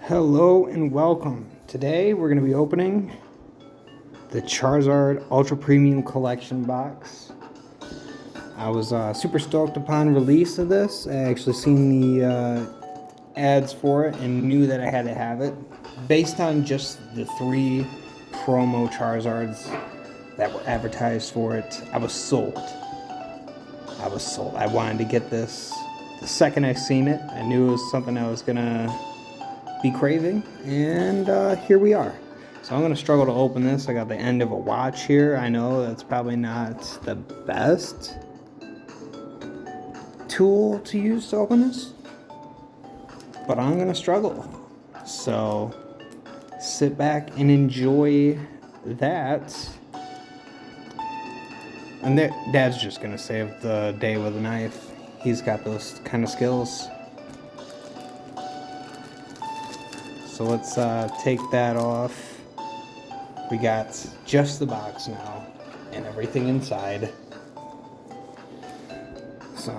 Hello and welcome. Today we're going to be opening the Charizard Ultra Premium Collection box. I was super stoked upon release of this. I actually seen the ads for it and knew that I had to have it. Based on just the 3 promo Charizards that were advertised for it, I was sold. I wanted to get this. The second I seen it, I knew it was something I was going to be craving, and here we are. So I'm gonna struggle to open this. I got the end of a watch here. I know that's probably not the best tool to use to open this, but I'm gonna struggle. So sit back and enjoy that. And Dad's just gonna save the day with a knife. He's got those kind of skills. So let's take that off. We got just the box now and everything inside. So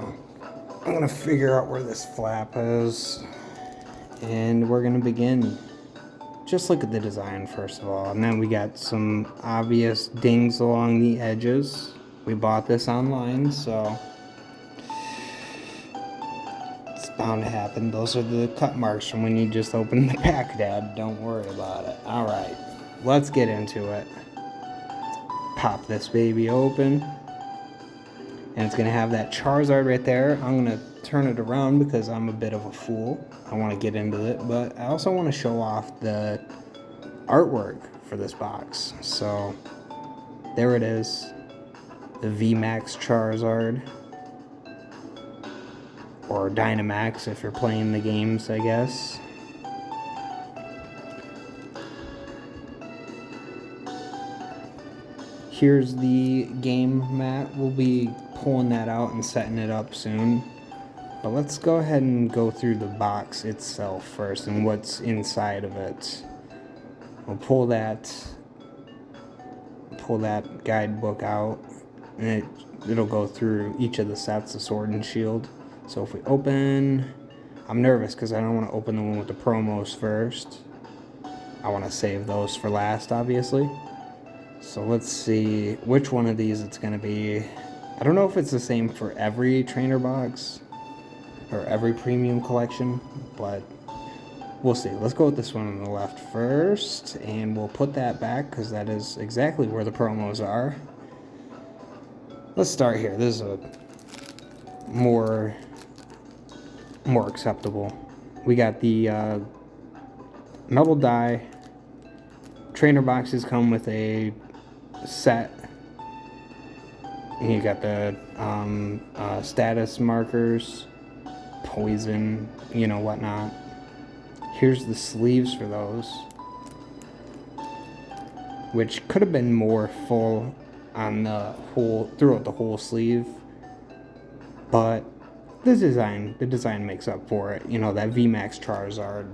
I'm gonna figure out where this flap is and we're gonna begin. Just look at the design first of all, and then we got some obvious dings along the edges. We bought this online, so bound to happen. Those are the cut marks from when you just open the pack, Dad. Don't worry about it. Alright, let's get into it. Pop this baby open. And it's going to have that Charizard right there. I'm going to turn it around because I'm a bit of a fool. I want to get into it, but I also want to show off the artwork for this box. So, there it is. The Vmax Charizard. Or Dynamax if you're playing the games, I guess. Here's the game mat. We'll be pulling that out and setting it up soon. But let's go ahead and go through the box itself first and what's inside of it. We'll pull that guidebook out, and it'll go through each of the sets of Sword and Sheild. So if we open, I'm nervous because I don't want to open the one with the promos first. I want to save those for last, obviously. So let's see which one of these it's going to be. I don't know if it's the same for every trainer box or every premium collection, but we'll see. Let's go with this one on the left first, and we'll put that back because that is exactly where the promos are. Let's start here. This is a more acceptable. We got the metal die. Trainer boxes come with a set. And you got the status markers, poison, whatnot. Here's the sleeves for those, which could have been more full on the whole throughout the whole sleeve, but the design makes up for it. That Vmax Charizard,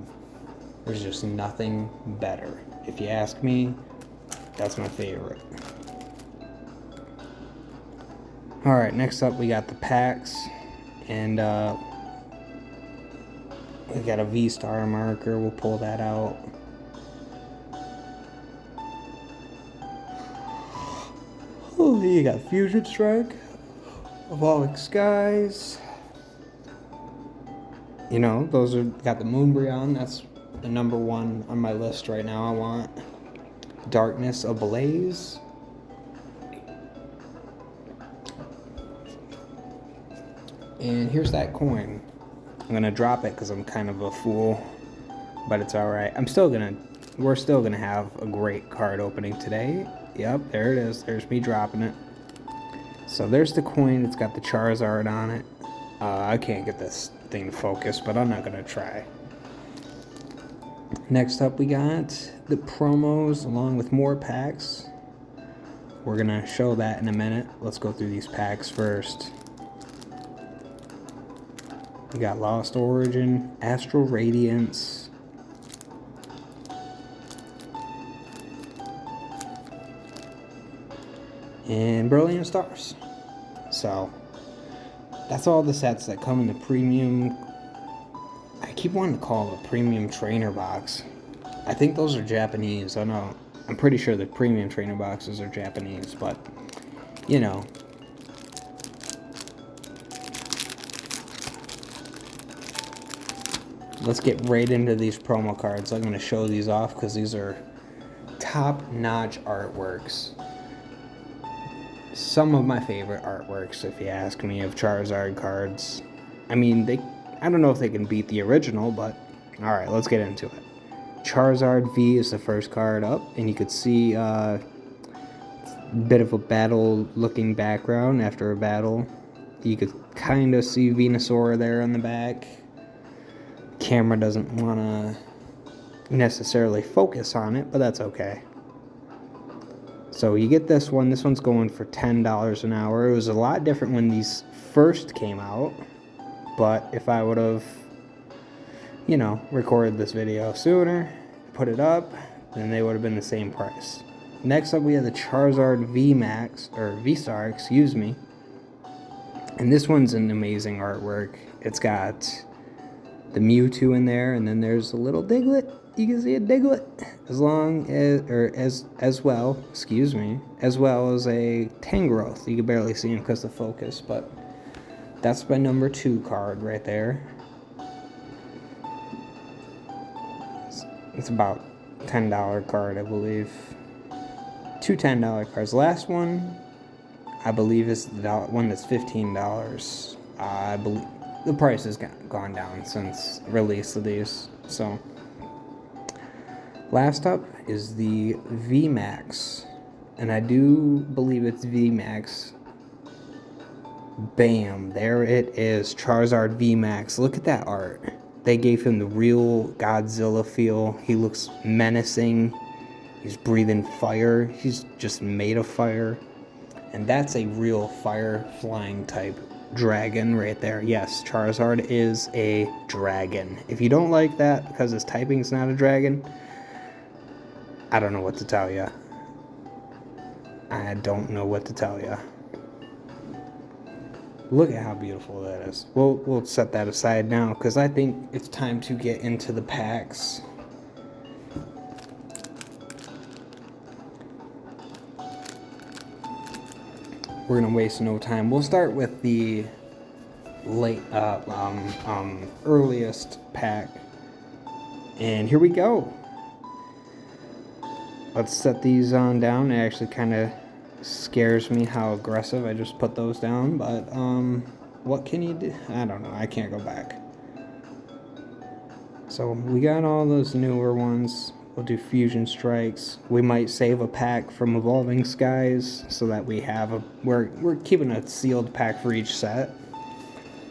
there's just nothing better. If you ask me, that's my favorite. Alright, next up we got the packs, and we got a VStar marker. We'll pull that out. Oh, you got Fusion Strike, Evolving Skies. Those are got the Moonbreon. That's the number 1 on my list right now. I want Darkness Ablaze. And here's that coin. I'm gonna drop it because I'm kind of a fool, but it's alright. We're still gonna have a great card opening today. Yep, there it is. There's me dropping it. So there's the coin. It's got the Charizard on it. I can't get this thing to focus, but I'm not gonna try. Next up we got the promos along with more packs. We're gonna show that in a minute. Let's go through these packs first. We got Lost Origin, Astral Radiance, and Brilliant Stars. So that's all the sets that come in the premium. I I keep wanting to call it a premium trainer box. I think those are Japanese. I know. I'm pretty sure the premium trainer boxes are Japanese, but you know. Let's get right into these promo cards. I'm going to show these off because these are top-notch artworks. Some of my favorite artworks, if you ask me, of Charizard cards. I mean, I don't know if they can beat the original, but alright, let's get into it. Charizard V is the first card up, and you could see a bit of a battle-looking background after a battle. You could kind of see Venusaur there in the back. Camera doesn't want to necessarily focus on it, but that's okay. So you get this one. This one's going for $10 an hour. It was a lot different when these first came out, but if I would have, you know, recorded this video sooner, put it up, then they would have been the same price. Next up, we have the Charizard Vmax, or VStar, excuse me. And this one's an amazing artwork. It's got the Mewtwo in there, and then there's a little Diglett. You can see a Diglett, as well as a Tangrowth. You can barely see him because of the focus, but that's my number 2 card right there. It's about $10 card, I believe. 2 $10 cards. The last one, I believe, is the one that's $15. I believe the price has gone down since release of these. So, last up is the Vmax, and I do believe it's Vmax. Bam, there it is, Charizard Vmax. Look at that art. They gave him the real Godzilla feel. He looks menacing. He's breathing fire. He's just made of fire. And that's a real fire flying type dragon right there. Yes, Charizard is a dragon. If you don't like that because his typing's not a dragon, I don't know what to tell you. I don't know what to tell you. Look at how beautiful that is. We'll set that aside now because I think it's time to get into the packs. We're gonna waste no time. We'll start with the earliest pack, and here we go. Let's set these on down. It actually kind of scares me how aggressive I just put those down, but what can you do? I don't know. I can't go back. So we got all those newer ones. We'll do Fusion Strikes. We might save a pack from Evolving Skies so that we have we're keeping a sealed pack for each set.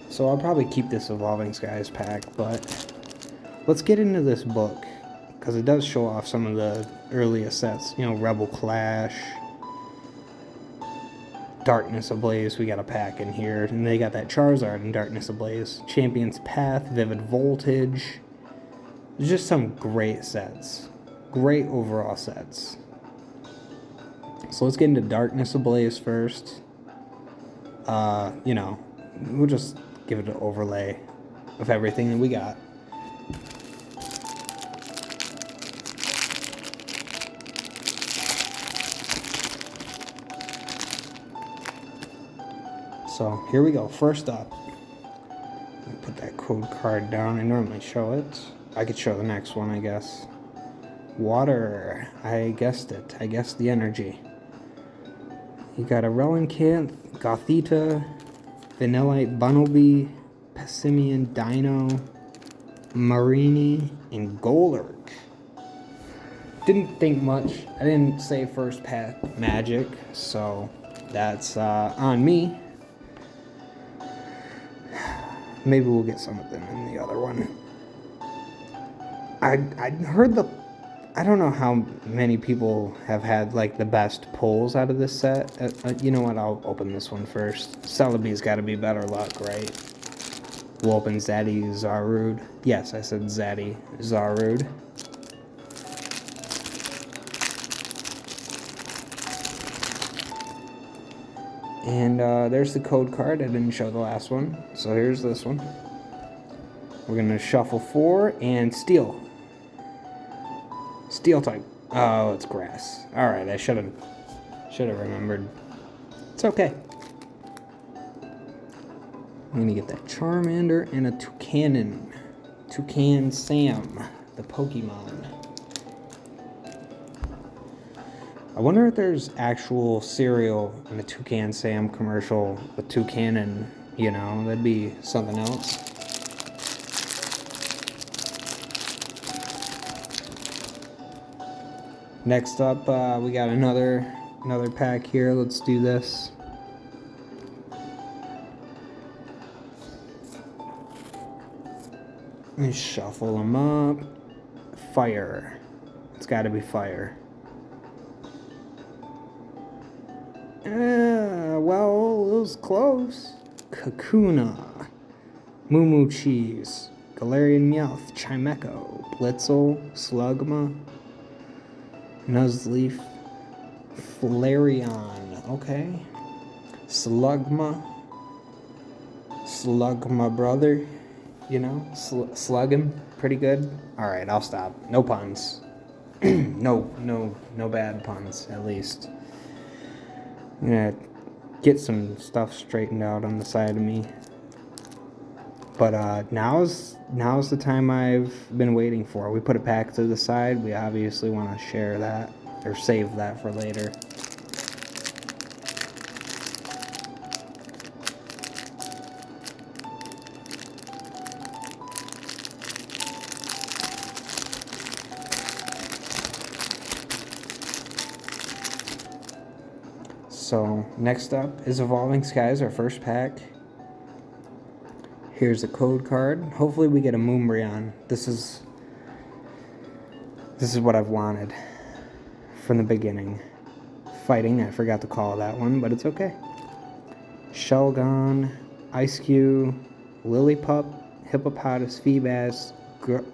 So I'll probably keep this Evolving Skies pack, but let's get into this book because it does show off some of the earliest sets. You know, Rebel Clash, Darkness Ablaze, we got a pack in here, and they got that Charizard in Darkness Ablaze. Champion's Path, Vivid Voltage. There's just some great sets. Great overall sets. So let's get into Darkness Ablaze first. You know, we'll just give it an overlay of everything that we got. So here we go. First up, put that code card down. I normally show it. I could show the next one, I guess. Water. I guessed it. I guessed the energy. You got a Relincanth, Gothita, Vanillite, Bunnelby, Passimian, Dino, Marini, and Golurk. Didn't think much. I didn't say first pack Magic, so that's on me. Maybe we'll get some of them in the other one. I heard I don't know how many people have had like the best pulls out of this set. You know what? I'll open this one first. Celebi's got to be better luck, right? We'll open Zaddy Zarude. Yes, I said Zaddy Zarude. And there's the code card. I didn't show the last one, so here's this one. We're gonna shuffle 4 and Steel. Steel type. Oh, it's grass. Alright, I should have remembered. It's okay. I'm gonna get that Charmander and a Toucanon. Toucan Sam, the Pokemon. I wonder if there's actual cereal in the Toucan Sam commercial with Toucanon, you know, that'd be something else. Next up, we got another pack here. Let's do this. Let me shuffle them up. Fire. It's got to be fire. Well, it was close. Kakuna. Moo Moo Cheese. Galarian Meowth. Chimecho. Blitzel. Slugma. Nuzleaf. Flareon. Okay. Slugma. Slugma brother. You know, slug him. Pretty good. Alright, I'll stop. No puns. No bad puns, at least. I'm gonna get some stuff straightened out on the side of me. But now's the time I've been waiting for. We put it back to the side. We obviously want to share that or save that for later. So next up is Evolving Skies, our first pack. Here's a code card. Hopefully we get a Moonbreon. This is what I've wanted from the beginning. Fighting, I forgot to call that one, but it's okay. Shelgon, Ice-Cube, Lillipup, Hippopotas, Feebas,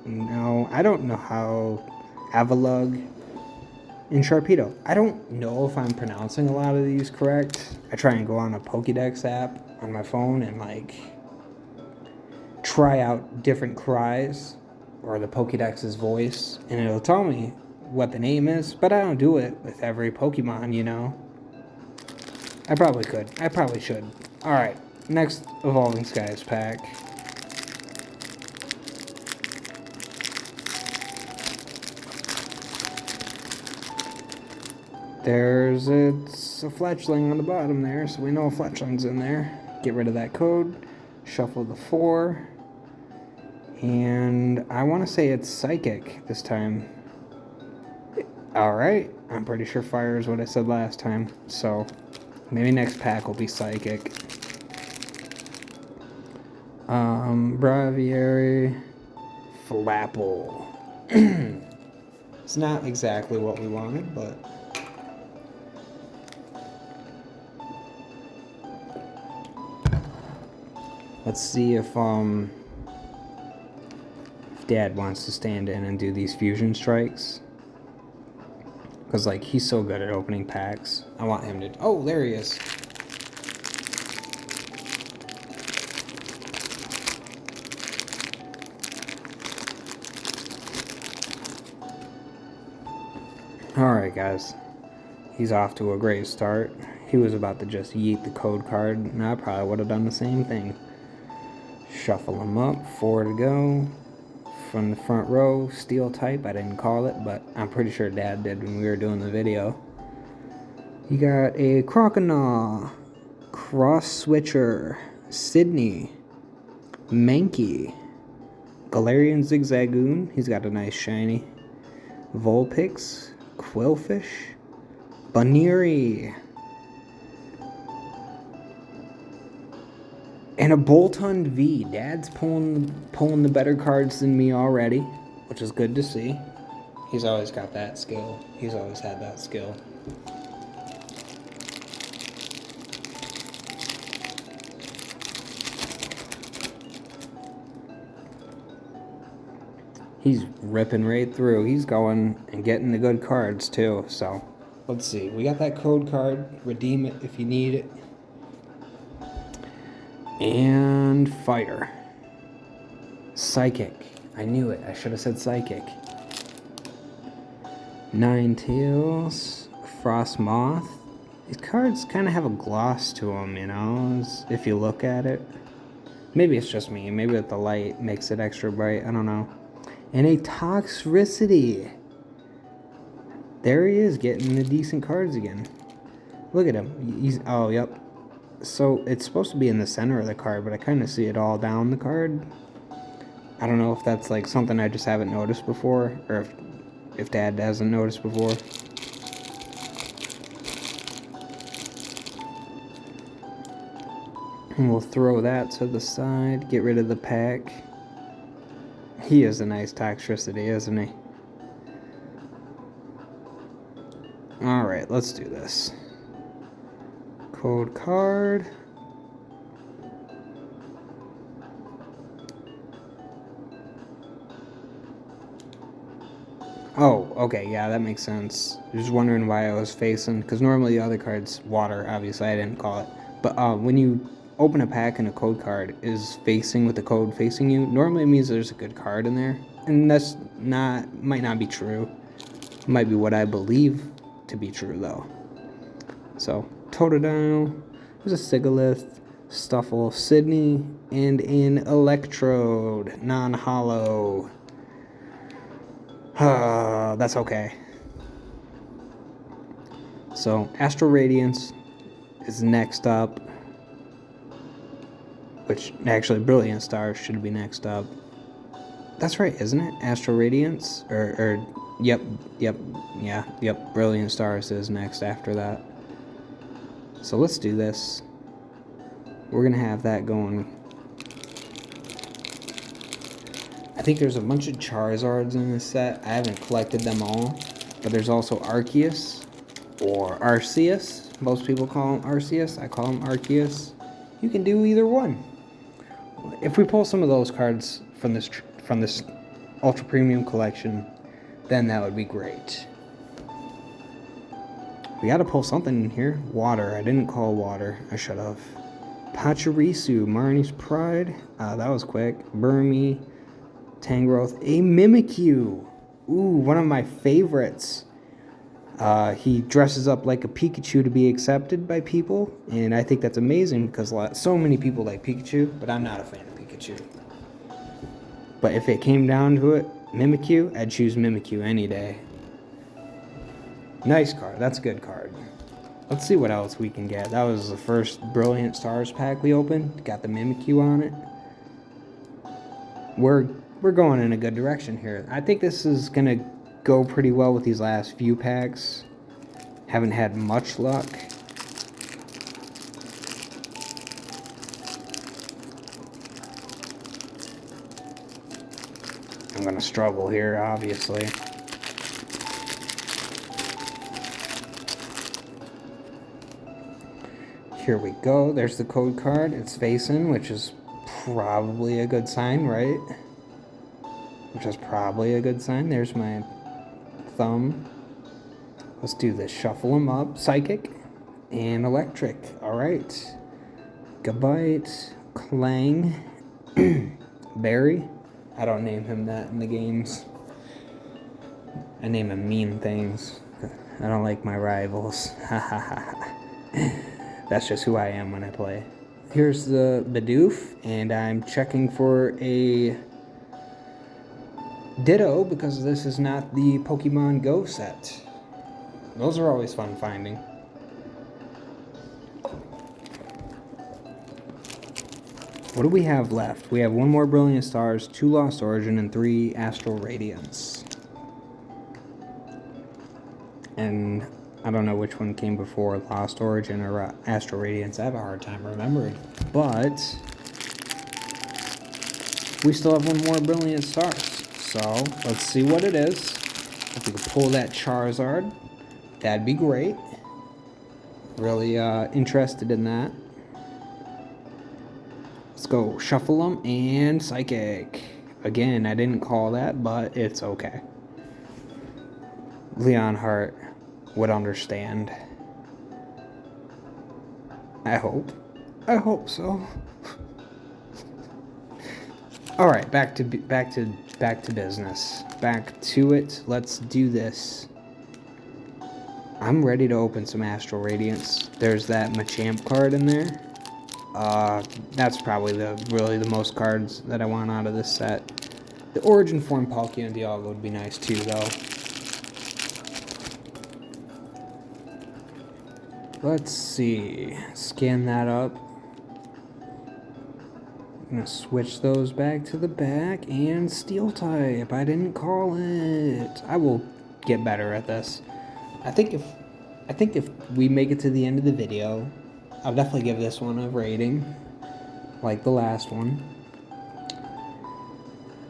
no, I don't know how, Avalugg, and Sharpedo. I don't know if I'm pronouncing a lot of these correct. I try and go on a Pokédex app on my phone and like try out different cries or the Pokédex's voice, and it'll tell me what the name is, but I don't do it with every Pokemon, you know. I probably could. I probably should. Alright, next Evolving Skies pack. There's a Fletchling on the bottom there, so we know a Fletchling's in there. Get rid of that code. Shuffle the 4. And I want to say it's Psychic this time. Alright, I'm pretty sure Fire is what I said last time. So, maybe next pack will be Psychic. Braviary. Flapple. It's not exactly what we wanted, but let's see if Dad wants to stand in and do these fusion strikes. Because, like, he's so good at opening packs. I want him to... Oh, there he is. Alright, guys. He's off to a great start. He was about to just yeet the code card, and I probably would have done the same thing. Shuffle him up, 4 to go. From the front row, Steel type, I didn't call it, but I'm pretty sure Dad did when we were doing the video. You got a Croconaw, Cross Switcher, Sydney, Mankey, Galarian Zigzagoon, he's got a nice shiny, Vulpix, Quillfish, Baneri, and a Boltund V. Dad's pulling the better cards than me already, which is good to see. He's always got that skill. He's always had that skill. He's ripping right through. He's going and getting the good cards too. So, let's see. We got that code card. Redeem it if you need it. And Fire. Psychic. I knew it. I should have said Psychic. Ninetales. Frost Moth. These cards kind of have a gloss to them, you know, if you look at it. Maybe it's just me. Maybe with the light makes it extra bright. I don't know. And a Toxtricity. There he is, getting the decent cards again. Look at him. He's, oh, yep. So it's supposed to be in the center of the card, but I kind of see it all down the card. I don't know if that's like something I just haven't noticed before, or if Dad hasn't noticed before. And we'll throw that to the side, get rid of the pack. He is a nice Toxtricity, isn't he? Alright, let's do this. Code card. Oh, okay, yeah, that makes sense. Just wondering why I was facing, because normally the other card's water, obviously, I didn't call it. But when you open a pack and a code card is facing with the code facing you, normally it means there's a good card in there. And that's might not be true. It might be what I believe to be true, though. So, Totodile, there's a Sigalith, Stuffle, Sydney, and an Electrode, non-hollow. That's okay. So, Astral Radiance is next up. Which, actually, Brilliant Star should be next up. That's right, isn't it? Astral Radiance? Yep. Brilliant Stars is next after that. So let's do this. We're going to have that going. I think there's a bunch of Charizards in this set. I haven't collected them all. But there's also Arceus, or Arceus. Most people call him Arceus. I call him Arceus. You can do either one. If we pull some of those cards from this Ultra Premium collection, then that would be great. We gotta pull something in here. Water. I didn't call water. I should have. Pachirisu, Marnie's Pride. That was quick. Burmy, Tangrowth, a Mimikyu. Ooh, one of my favorites. He dresses up like a Pikachu to be accepted by people, and I think that's amazing because so many people like Pikachu, but I'm not a fan of Pikachu. But if it came down to it, Mimikyu, I'd choose Mimikyu any day. Nice card. That's a good card. Let's see what else we can get. That was the first Brilliant Stars pack we opened. Got the Mimikyu on it. We're going in a good direction here. I think this is going to go pretty well with these last few packs. Haven't had much luck. I'm going to struggle here, obviously. Here we go. There's the code card. It's facing, which is probably a good sign, right? Which is probably a good sign. There's my thumb. Let's do this. Shuffle them up. Psychic and Electric. All right. Gabite, Clang, Barry. I don't name him that in the games. I name him mean things. I don't like my rivals. That's just who I am when I play. Here's the Bidoof, and I'm checking for a Ditto because this is not the Pokemon Go set. Those are always fun finding. What do we have left? We have one more Brilliant Stars, 2 Lost Origin, and 3 Astral Radiance. And I don't know which one came before, Lost Origin or Astral Radiance. I have a hard time remembering. But we still have one more Brilliant Stars. So let's see what it is. If we could pull that Charizard, that'd be great. Really interested in that. Let's go shuffle them and Psychic. Again, I didn't call that, but it's okay. Leonhart would understand. I hope so. All right, back to business. Back to it. Let's do this. I'm ready to open some Astral Radiance. There's that Machamp card in there. That's probably really the most cards that I want out of this set. The Origin Form Palkia and Dialga would be nice too, though. Let's see. Scan that up. I'm gonna switch those back to the back and Steel type. I didn't call it. I will get better at this. I think if we make it to the end of the video, I'll definitely give this one a rating, like the last one.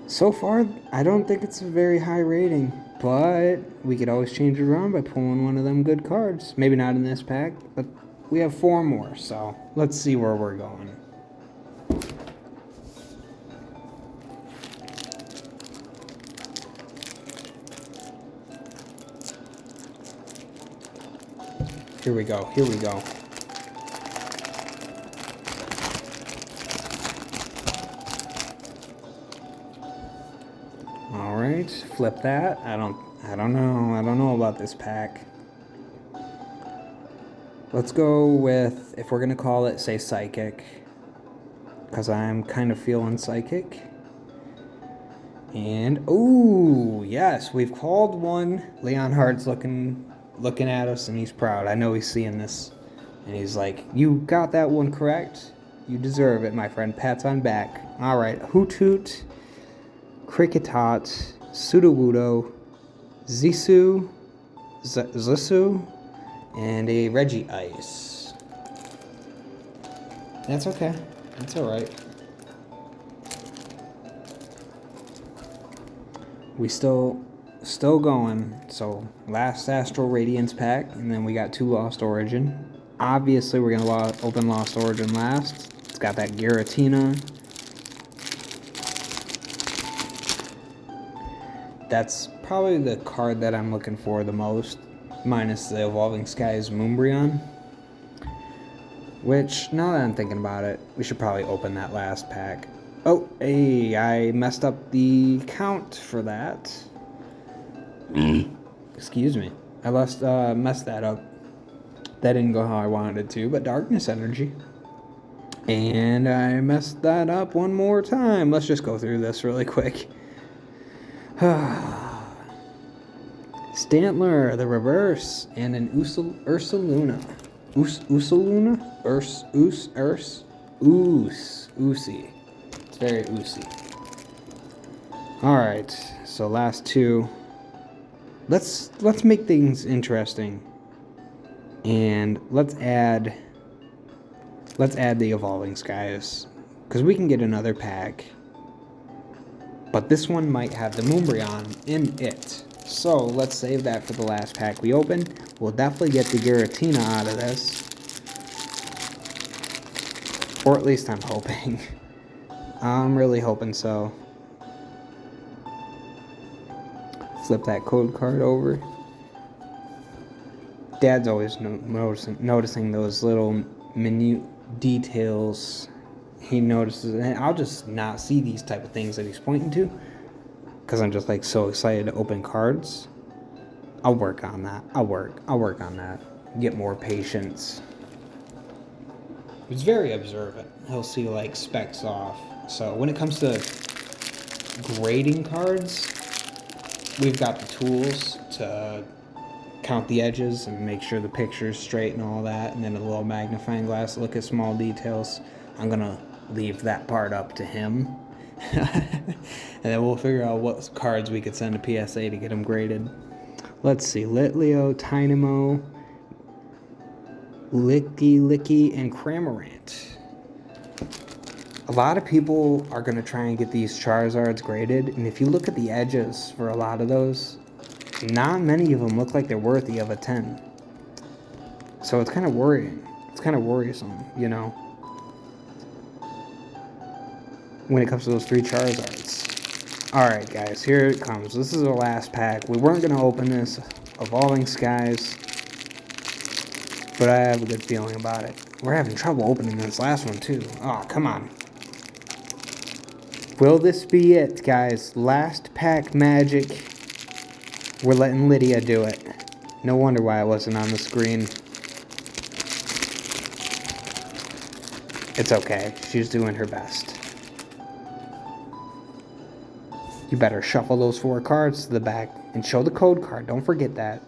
So far, I don't think it's a very high rating, but we could always change it around by pulling one of them good cards. Maybe not in this pack, but we have 4 more, so let's see where we're going. Here we go, here we go. All right, flip that. I don't know about this pack. Let's go with, if we're gonna call it, say Psychic, because I'm kind of feeling Psychic. And ooh, yes, we've called one. Leonhardt's looking at us and he's proud. I know he's seeing this and he's like, you got that one correct. You deserve it, my friend. Pats on back. All right, Hoothoot, Kricketot, Sudowoodo, Zissou, and a Regice. That's okay. That's all right. We still going. So last Astral Radiance pack, and then we got 2 Lost Origin. Obviously, we're gonna open Lost Origin last. It's got that Giratina. That's probably the card that I'm looking for the most, minus the Evolving Skies Moonbreon. Which, now that I'm thinking about it, we should probably open that last pack. Oh, hey, I messed up the count for that. Excuse me. I messed that up. That didn't go how I wanted it to, but Darkness Energy. And I messed that up one more time. Let's just go through this really quick. Stantler, the reverse, and an Ursaluna. Ursaluna? Oozy. It's very oozy. Alright, so last 2. Let's make things interesting. And let's add the Evolving Skies, because we can get another pack. But this one might have the Moonbreon in it. So let's save that for the last pack we open. We'll definitely get the Giratina out of this. Or at least I'm hoping. I'm really hoping so. Flip that code card over. Dad's always noticing those little minute details. He notices, and I'll just not see these type of things that he's pointing to, because I'm just like so excited to open cards. I'll work on that. I'll work on that. Get more patience. He's very observant. He'll see like specs off. So when it comes to grading cards, we've got the tools to count the edges and make sure the picture's straight and all that, and then a little magnifying glass to look at small details. I'm gonna leave that part up to him. And then we'll figure out what cards we could send to PSA to get them graded. Let's see. Litleo, Tynamo, Licky, and Cramorant. A lot of people are going to try and get these Charizards graded, and if you look at the edges for a lot of those, not many of them look like they're worthy of a 10. So it's kind of worrying. It's kind of worrisome, you know, when it comes to those 3 Charizards. Alright guys, here it comes. This is our last pack. We weren't going to open this Evolving Skies, but I have a good feeling about it. We're having trouble opening this last one too. Oh, come on. Will this be it, guys? Last pack magic. We're letting Lydia do it. No wonder why it wasn't on the screen. It's okay. She's doing her best. You better shuffle those 4 cards to the back and show the code card. Don't forget that.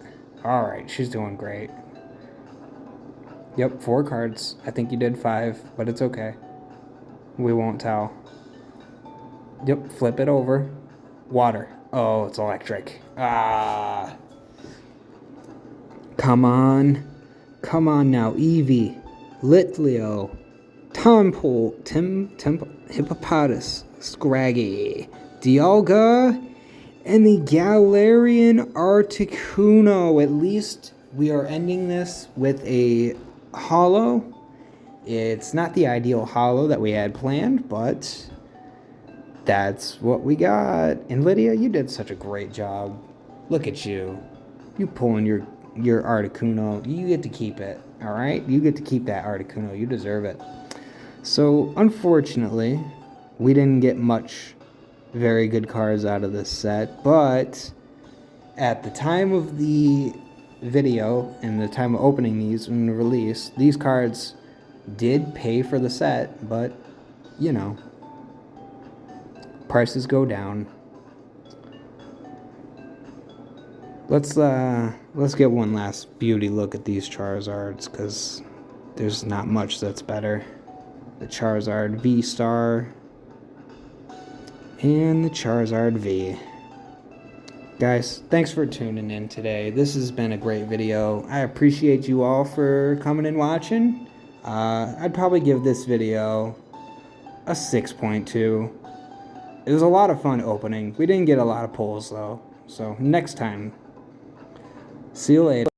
Alright, she's doing great. Yep, 4 cards. I think you did 5, but it's okay. We won't tell. Yep, flip it over. Water. Oh, it's electric. Ah. Come on. Come on now. Eevee. Litleo. Hippopotas. Scraggy. Dialga. And the Galarian Articuno. At least we are ending this with a holo. It's not the ideal holo that we had planned, but that's what we got. And Lydia, you did such a great job. Look at you. You pulling your Articuno. You get to keep it, all right? You get to keep that Articuno. You deserve it. So, unfortunately, we didn't get much very good cards out of this set, but at the time of the video and the time of opening these and the release, these cards did pay for the set, but, you know, prices go down. Let's get one last beauty look at these Charizards, because there's not much that's better. The Charizard VStar and the Charizard V. Guys, thanks for tuning in today. This has been a great video. I appreciate you all for coming and watching. I'd probably give this video a 6.2. It was a lot of fun opening. We didn't get a lot of pulls though. So next time. See you later.